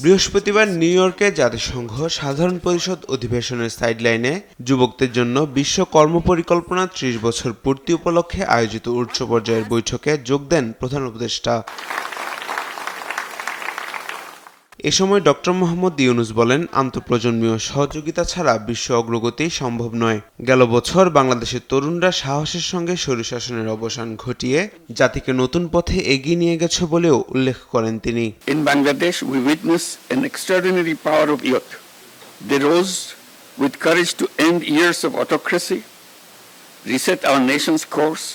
বৃহস্পতিবার নিউ ইয়র্কে জাতিসংঘ সাধারণ পরিষদ অধিবেশনের সাইডলাইনে যুবকদের জন্য বিশ্ব কর্মপরিকল্পনা ৩০ বছর পূর্তি উপলক্ষে আয়োজিত উচ্চ পর্যায়ের বৈঠকে যোগ দেন প্রধান উপদেষ্টা। এ সময় ড. মোহাম্মদ ইউনূস বলেন, আন্তঃপ্রজন্মীয় সহযোগিতা ছাড়া বিশ্ব অগ্রগতি সম্ভব নয়। গেল বছর বাংলাদেশের তরুণরা সাহসের সঙ্গে স্বৈরশাসনের অবসান ঘটিয়ে জাতিকে নতুন পথে এগিয়ে নিয়ে গেছে বলেও উল্লেখ করেন তিনি। In Bangladesh, we witness an extraordinary power of youth. They rose with courage to end years of autocracy, reset our nation's course,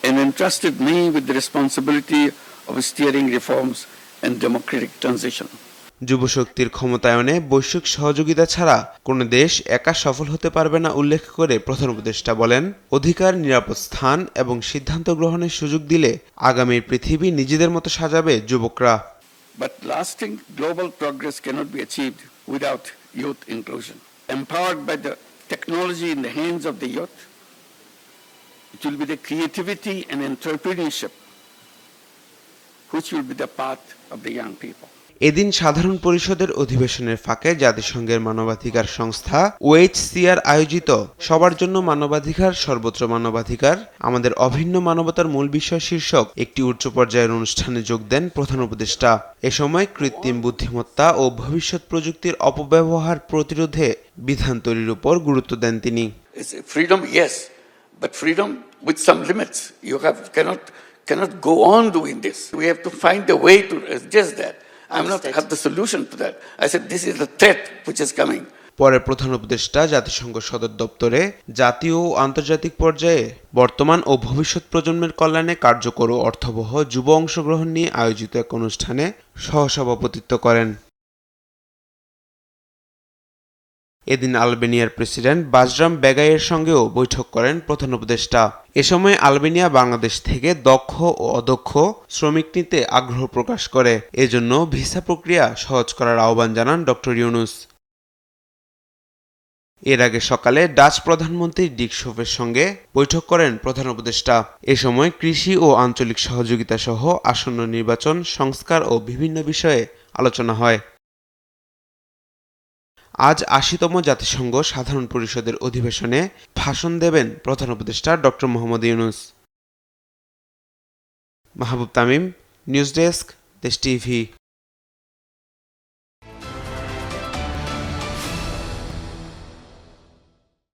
and entrusted me with the responsibility of steering reforms and democratic transition. যুবশক্তির ক্ষমতায়নে বৈশ্বিক সহযোগিতা ছাড়া কোনো দেশ একা সফল হতে পারবে না উল্লেখ করে প্রধান উপদেষ্টা বলেন, অধিকার, নিরাপদ স্থান এবং সিদ্ধান্ত গ্রহণের সুযোগ দিলে আগামীর পৃথিবী নিজেদের মতো সাজাবে যুবকরা। But lasting global progress cannot be achieved without youth inclusion. Empowered by the technology in the hands of the youth, it will be the creativity and entrepreneurship which will be the path of the young people. এদিন সাধারণ পরিষদের অধিবেশনের ফাঁকে জাতিসংঘের মানবাধিকার সংস্থা OHCR আয়োজিত সবার জন্য মানবাধিকার, সর্বত্র মানবাধিকার, আমাদের অভিন্ন মানবতার মূল বিষয় শীর্ষক একটি উচ্চ পর্যায়ের অনুষ্ঠানে যোগ দেন প্রধান উপদেষ্টা। এ সময় কৃত্রিম বুদ্ধিমত্তা ও ভবিষ্যৎ প্রযুক্তির অপব্যবহার প্রতিরোধে বিধান তৈরির উপর গুরুত্ব দেন তিনি। Freedom, yes, but freedom with some limits. You cannot go on doing this. We have to find a way to adjust that. I'm not have the solution to that. I said this is the threat which is coming. পরে প্রধান উপদেষ্টা জাতিসংঘ সদর দপ্তরে জাতীয় ও আন্তর্জাতিক পর্যায়ে বর্তমান ও ভবিষ্যৎ প্রজন্মের কল্যাণে কার্যকর ও অর্থবহ যুব অংশগ্রহণ নিয়ে আয়োজিত এক অনুষ্ঠানে সহসভাপতিত্ব করেন। এদিন আলবেনিয়ার প্রেসিডেন্ট বাজরাম বেগাইয়ের সঙ্গেও বৈঠক করেন প্রধান উপদেষ্টা। এ সময় আলবেনিয়া বাংলাদেশ থেকে দক্ষ ও অদক্ষ শ্রমিক নিতে আগ্রহ প্রকাশ করে। এজন্য ভিসা প্রক্রিয়া সহজ করার আহ্বান জানান ড. ইউনূস। এর আগে সকালে ডাচ প্রধানমন্ত্রী ডিক শোফের সঙ্গে বৈঠক করেন প্রধান উপদেষ্টা। এ সময় কৃষি ও আঞ্চলিক সহযোগিতা সহ আসন্ন নির্বাচন, সংস্কার ও বিভিন্ন বিষয়ে আলোচনা হয়। আজ ৮০তম জাতিসংঘ সাধারণ পরিষদের অধিবেশনে ভাষণ দেবেন প্রধান উপদেষ্টা ড. মোহাম্মদ ইউনূস। মাহবুব তামিম, নিউজ ডেস্ক, দেশ টিভি।